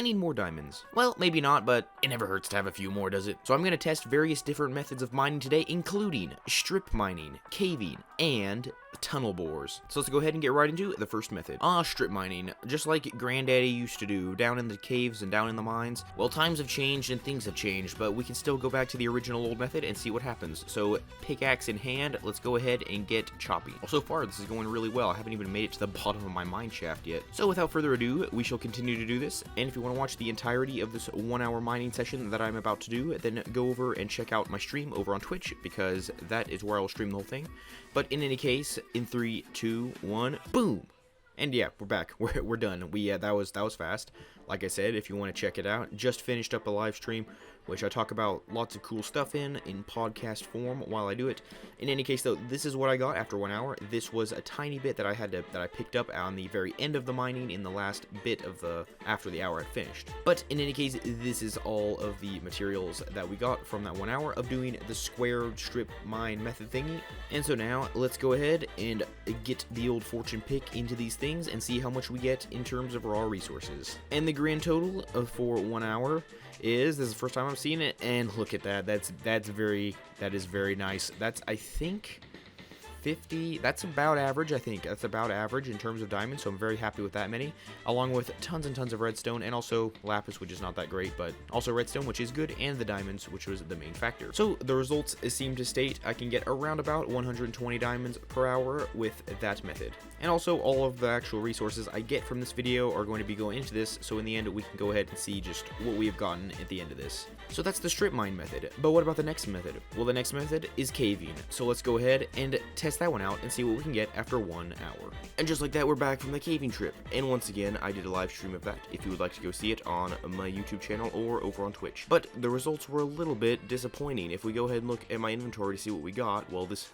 I need more diamonds. Well, maybe not, but it never hurts to have a few more, does it? So I'm going to test various different methods of mining today, including strip mining, caving, and tunnel bores. So let's go ahead and get right into the first method. Strip mining. Just like Granddaddy used to do, down in the caves and down in the mines. Well, times have changed and things have changed, but we can still go back to the original old method and see what happens. So pickaxe in hand, let's go ahead and get chopping. Well, so far, this is going really well. I haven't even made it to the bottom of my mine shaft yet. So without further ado, we shall continue to do this. And if you want to watch the entirety of this 1 hour mining session that I'm about to do, then go over and check out my stream over on Twitch, because that is where I'll stream the whole thing. But in any case, in 3, 2, 1, boom! And yeah, we're back. We're done. That was fast. Like I said, if you want to check it out, just finished up a live stream, which I talk about lots of cool stuff in podcast form while I do it. In any case, though, this is what I got after 1 hour. This was a tiny bit that I picked up on the very end of the mining in the last bit of after the hour had finished. But in any case, this is all of the materials that we got from that 1 hour of doing the square strip mine method thingy. And so now let's go ahead and get the old fortune pick into these things and see how much we get in terms of raw resources. And the grand total for 1 hour this is the first time I'm seeing it, and look at that. That is very nice. That's, I think, 50, that's about average. I think that's about average in terms of diamonds, so I'm very happy with that many, along with tons and tons of redstone, and also lapis, which is not that great, but also redstone, which is good, and the diamonds, which was the main factor. So the results seem to state I can get around about 120 diamonds per hour with that method. And also, all of the actual resources I get from this video are going to be going into this, so in the end we can go ahead and see just what we have gotten at the end of this. So that's the strip mine method. But what about the next method? Well, the next method is caving. So let's go ahead and test that one out and see what we can get after 1 hour. And just like that, we're back from the caving trip. And once again, I did a live stream of that, if you would like to go see it on my YouTube channel or over on Twitch. But the results were a little bit disappointing. If we go ahead and look at my inventory to see what we got, well, this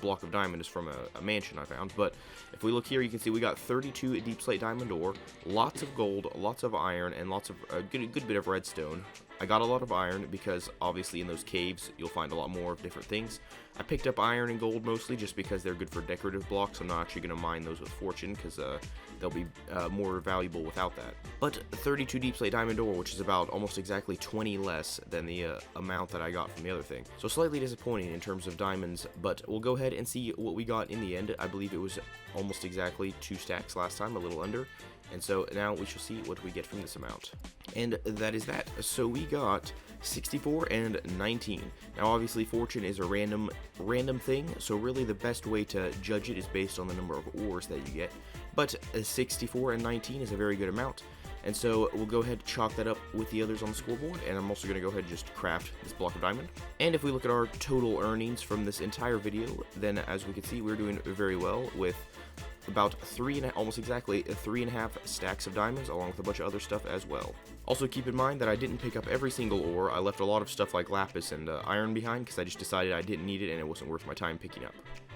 block of diamond is from a mansion I found, but if we look here, you can see we got 32 deep slate diamond ore, lots of gold, lots of iron, and lots of a good bit of redstone. I got a lot of iron because obviously in those caves you'll find a lot more of different things. I picked up iron and gold mostly just because they're good for decorative blocks. I'm not actually going to mine those with fortune because they'll be more valuable without that. But 32 deep slate diamond ore, which is about almost exactly 20 less than the amount that I got from the other thing. So slightly disappointing in terms of diamonds, but we'll go ahead and see what we got in the end. I believe it was almost exactly 2 stacks last time, a little under. And so now we shall see what we get from this amount. And that is that. So we got 64 and 19. Now obviously fortune is a random thing, so really the best way to judge it is based on the number of ores that you get. But 64 and 19 is a very good amount. And so we'll go ahead and chalk that up with the others on the scoreboard, and I'm also going to go ahead and just craft this block of diamond. And if we look at our total earnings from this entire video, then as we can see, we're doing very well with about almost exactly 3.5 stacks of diamonds, along with a bunch of other stuff as well. Also keep in mind that I didn't pick up every single ore. I left a lot of stuff like lapis and iron behind because I just decided I didn't need it and it wasn't worth my time picking up.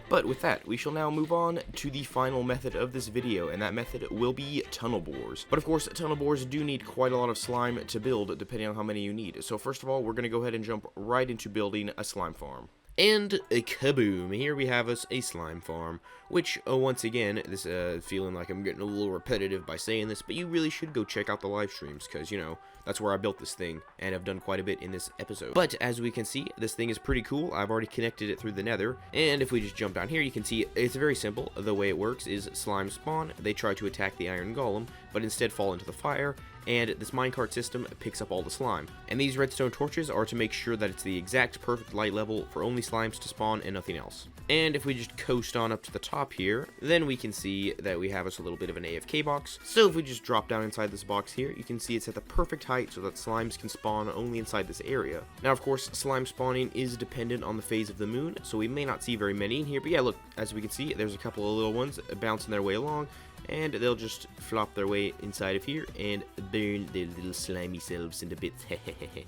But with that, we shall now move on to the final method of this video, and that method will be tunnel bores. But of course, tunnel bores do need quite a lot of slime to build, depending on how many you need. So first of all, we're going to go ahead and jump right into building a slime farm. And kaboom, here we have us a slime farm, which, once again, this feeling like I'm getting a little repetitive by saying this, but you really should go check out the live streams, because, you know, that's where I built this thing, and I've done quite a bit in this episode. But, as we can see, this thing is pretty cool. I've already connected it through the nether, and if we just jump down here, you can see it's very simple. The way it works is slime spawn, they try to attack the iron golem, but instead fall into the fire, and this minecart system picks up all the slime. And these redstone torches are to make sure that it's the exact perfect light level for only slimes to spawn and nothing else. And if we just coast on up to the top here, then we can see that we have us a little bit of an AFK box. So if we just drop down inside this box here, you can see it's at the perfect height so that slimes can spawn only inside this area. Now, of course, slime spawning is dependent on the phase of the moon, so we may not see very many in here, but yeah, look, as we can see, there's a couple of little ones bouncing their way along, and they'll just flop their way inside of here and burn their little slimy selves into bits.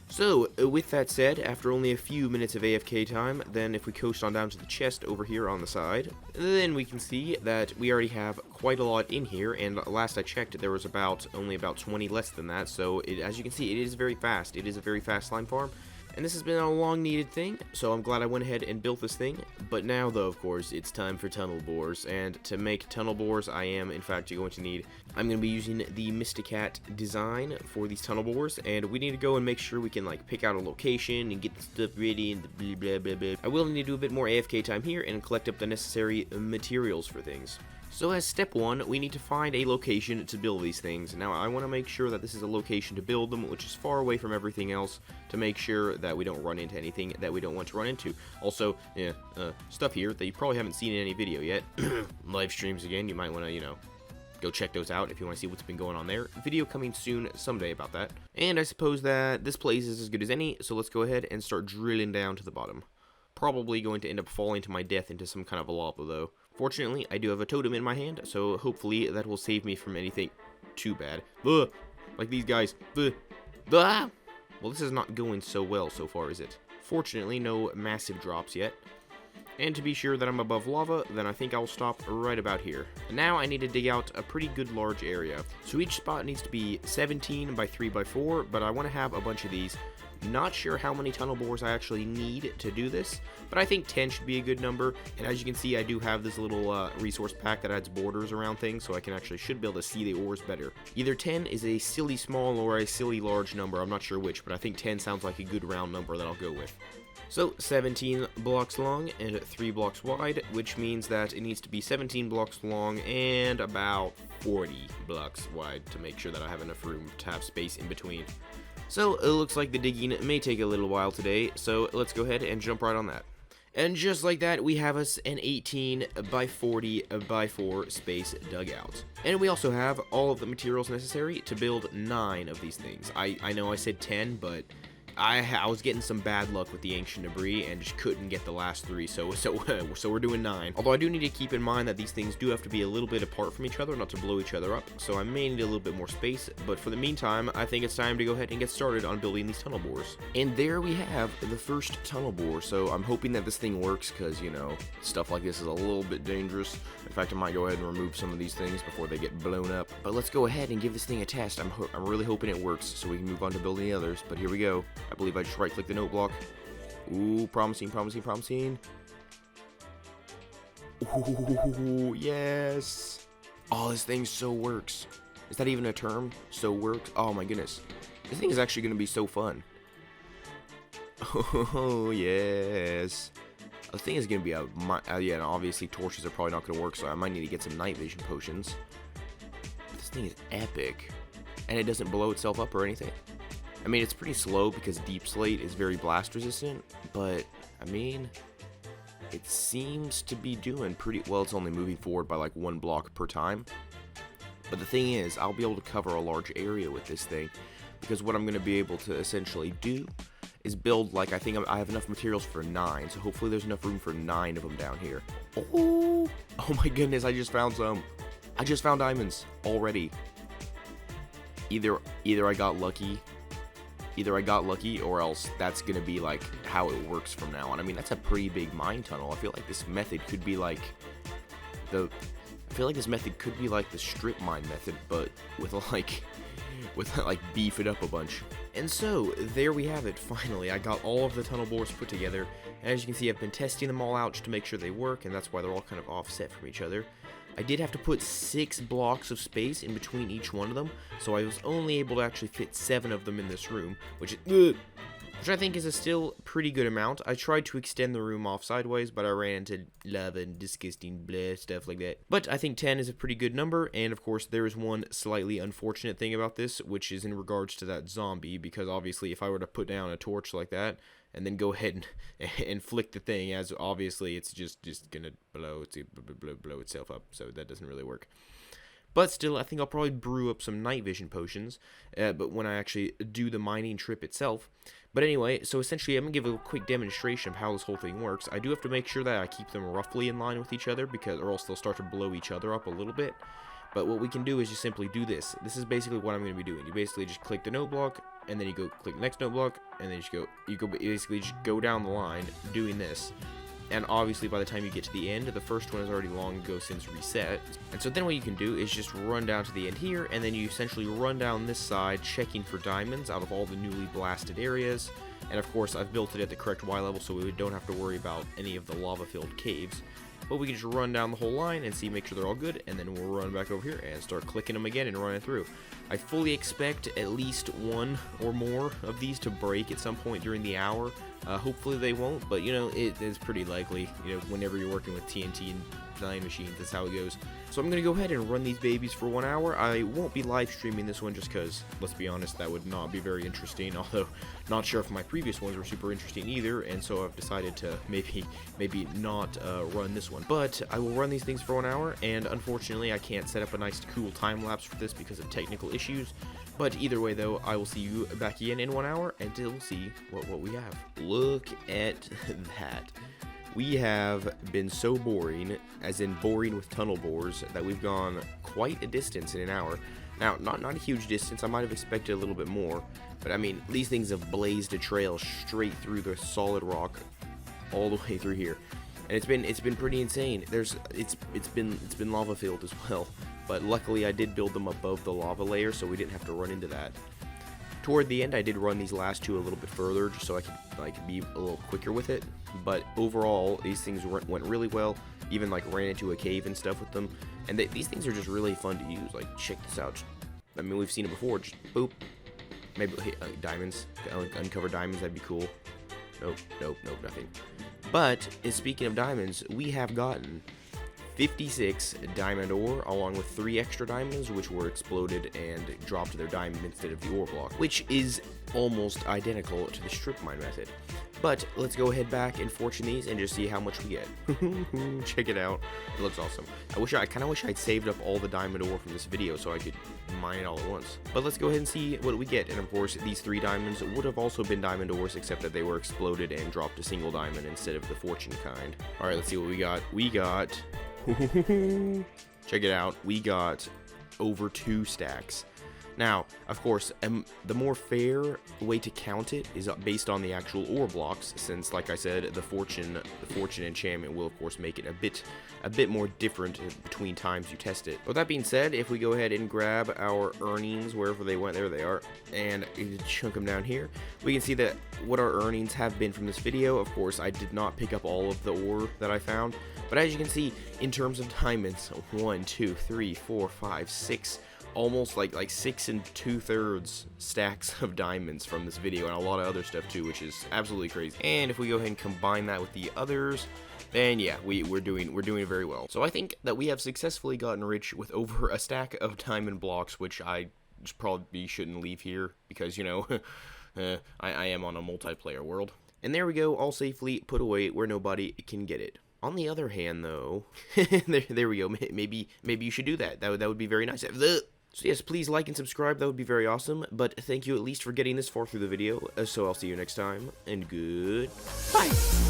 So, with that said, after only a few minutes of AFK time, then if we coast on down to the chest over here on the side, then we can see that we already have quite a lot in here, and last I checked, there was only about 20 less than that, so as you can see, it is very fast. It is a very fast slime farm. And this has been a long needed thing, so I'm glad I went ahead and built this thing. But now though, of course, it's time for tunnel bores, and to make tunnel bores I am in fact going to need, I'm going to be using the Mysticat design for these tunnel bores, and we need to go and make sure we can like pick out a location and get the stuff ready and the blah blah blah blah. I will need to do a bit more AFK time here and collect up the necessary materials for things. So as step one, we need to find a location to build these things. Now I want to make sure that this is a location to build them, which is far away from everything else, to make sure that we don't run into anything that we don't want to run into. Also, stuff here that you probably haven't seen in any video yet. Live streams again, you might want to, you know, go check those out if you want to see what's been going on there. Video coming soon someday about that. And I suppose that this place is as good as any, so let's go ahead and start drilling down to the bottom. Probably going to end up falling to my death into some kind of a lava though. Fortunately, I do have a totem in my hand, so hopefully that will save me from anything too bad. Ugh, like these guys. Ugh. Ah! Well, this is not going so well so far, is it? Fortunately, no massive drops yet. And to be sure that I'm above lava, then I think I'll stop right about here. And now I need to dig out a pretty good large area. So each spot needs to be 17 by 3 by 4, but I want to have a bunch of these. Not sure how many tunnel bores I actually need to do this, but I think 10 should be a good number. And as you can see, I do have this little resource pack that adds borders around things, so I can actually should be able to see the ores better. Either 10 is a silly small or a silly large number, I'm not sure which, but I think 10 sounds like a good round number that I'll go with. So 17 blocks long and 3 blocks wide, which means that it needs to be 17 blocks long and about 40 blocks wide to make sure that I have enough room to have space in between. So it looks like the digging may take a little while today, so let's go ahead and jump right on that. And just like that, we have us an 18 by 40 by 4 space dugout. And we also have all of the materials necessary to build 9 of these things. I know I said 10, but I was getting some bad luck with the ancient debris and just couldn't get the last 3, so we're doing 9. Although I do need to keep in mind that these things do have to be a little bit apart from each other, not to blow each other up, so I may need a little bit more space, but for the meantime, I think it's time to go ahead and get started on building these tunnel bores. And there we have the first tunnel bore, so I'm hoping that this thing works, because, you know, stuff like this is a little bit dangerous. In fact, I might go ahead and remove some of these things before they get blown up. But let's go ahead and give this thing a test. I'm really hoping it works, so we can move on to building the others, but here we go. I believe I just right-click the note block. Ooh, promising, promising, promising. Ooh, yes. Oh, this thing so works. Is that even a term? So works? Oh my goodness. This thing is actually going to be so fun. Oh, yes. The thing is going to be yeah, obviously torches are probably not going to work, so I might need to get some night vision potions. But this thing is epic. And it doesn't blow itself up or anything. I mean, it's pretty slow because Deep Slate is very blast resistant, but, I mean, it seems to be doing pretty well. It's only moving forward by like 1 block per time. But the thing is, I'll be able to cover a large area with this thing, because what I'm going to be able to essentially do is build, like, I think I have enough materials for 9, so hopefully there's enough room for 9 of them down here. Oh my goodness, I just found some. I just found diamonds already. Either I got lucky. Either I got lucky, or else that's gonna be like how it works from now on. I mean, that's a pretty big mine tunnel. I feel like this method could be like the strip mine method, but with like beef it up a bunch. And so there we have it. Finally, I got all of the tunnel bores put together, and as you can see, I've been testing them all out just to make sure they work, and that's why they're all kind of offset from each other. I did have to put 6 blocks of space in between each one of them, so I was only able to actually fit 7 of them in this room, which I think is a still pretty good amount. I tried to extend the room off sideways, but I ran into lava and disgusting bleh, stuff like that. But I think 10 is a pretty good number, and of course there is one slightly unfortunate thing about this, which is in regards to that zombie, because obviously if I were to put down a torch like that, and then go ahead and flick the thing, as obviously it's just gonna blow itself up, so that doesn't really work. But still, I think I'll probably brew up some night vision potions, but when I actually do the mining trip itself. But anyway, so essentially I'm going to give a quick demonstration of how this whole thing works. I do have to make sure that I keep them roughly in line with each other, or else they'll start to blow each other up a little bit. But what we can do is just simply do this. This is basically what I'm going to be doing. You basically just click the note block, and then you go click the next note block, and then you basically just go down the line doing this. and obviously by the time you get to the end, the first one is already long ago since reset. And so then what you can do is just run down to the end here, and then you essentially run down this side, checking for diamonds out of all the newly blasted areas. And of course, I've built it at the correct Y level, so we don't have to worry about any of the lava-filled caves. But we can just run down the whole line and see, make sure they're all good, and then we'll run back over here and start clicking them again and running through. I fully expect at least one or more of these to break at some point during the hour. Hopefully they won't, but you know, it is pretty likely. You know, whenever you're working with TNT and 9 machines, that's how it goes. So I'm going to go ahead and run these babies for 1 hour. I won't be live streaming this one just because, let's be honest, that would not be very interesting, although not sure if my previous ones were super interesting either, and so I've decided to maybe not run this one. But I will run these things for 1 hour, and unfortunately I can't set up a nice cool time lapse for this because of technical issues. But either way though, I will see you back again in 1 hour, and we'll see what we have. Look at that. We have been so boring, as in boring with tunnel bores, that we've gone quite a distance in an hour. Now, not a huge distance, I might have expected a little bit more, but I mean, these things have blazed a trail straight through the solid rock all the way through here. And it's been pretty insane. It's been lava filled as well, but luckily I did build them above the lava layer, so we didn't have to run into that. Toward the end, I did run these last two a little bit further, just so I could be a little quicker with it. But overall, these things went really well. Even like ran into a cave and stuff with them. And these things are just really fun to use. Like, check this out. I mean, we've seen it before. Just boop. Maybe diamonds. Uncover diamonds. That'd be cool. Nope, nothing. But speaking of diamonds, we have gotten 56 diamond ore, along with 3 extra diamonds, which were exploded and dropped their diamond instead of the ore block, which is almost identical to the strip mine method. But let's go ahead back and fortune these and just see how much we get. Check it out. It looks awesome. I kind of wish I'd saved up all the diamond ore from this video so I could mine it all at once. But let's go ahead and see what we get. And of course, these 3 diamonds would have also been diamond ores, except that they were exploded and dropped a single diamond instead of the fortune kind. All right, let's see what we got. We got check it out. We got over 2 stacks. Now, of course, the more fair way to count it is based on the actual ore blocks, since, like I said, the fortune enchantment will, of course, make it a bit more different between times you test it. With that being said, if we go ahead and grab our earnings wherever they went, there they are, and chunk them down here, we can see that what our earnings have been from this video. Of course, I did not pick up all of the ore that I found, but as you can see, in terms of diamonds, 1, 2, 3, 4, 5, 6. Almost like 6 2/3 stacks of diamonds from this video, and a lot of other stuff too, which is absolutely crazy. And if we go ahead and combine that with the others, then yeah, we're doing very well. So I think that we have successfully gotten rich with over a stack of diamond blocks, which I just probably shouldn't leave here because, you know, I am on a multiplayer world. And there we go, all safely put away where nobody can get it. On the other hand, though, there we go. Maybe you should do that. That would be very nice. So yes, please like and subscribe. That would be very awesome. But thank you at least for getting this far through the video. So I'll see you next time, and goodbye.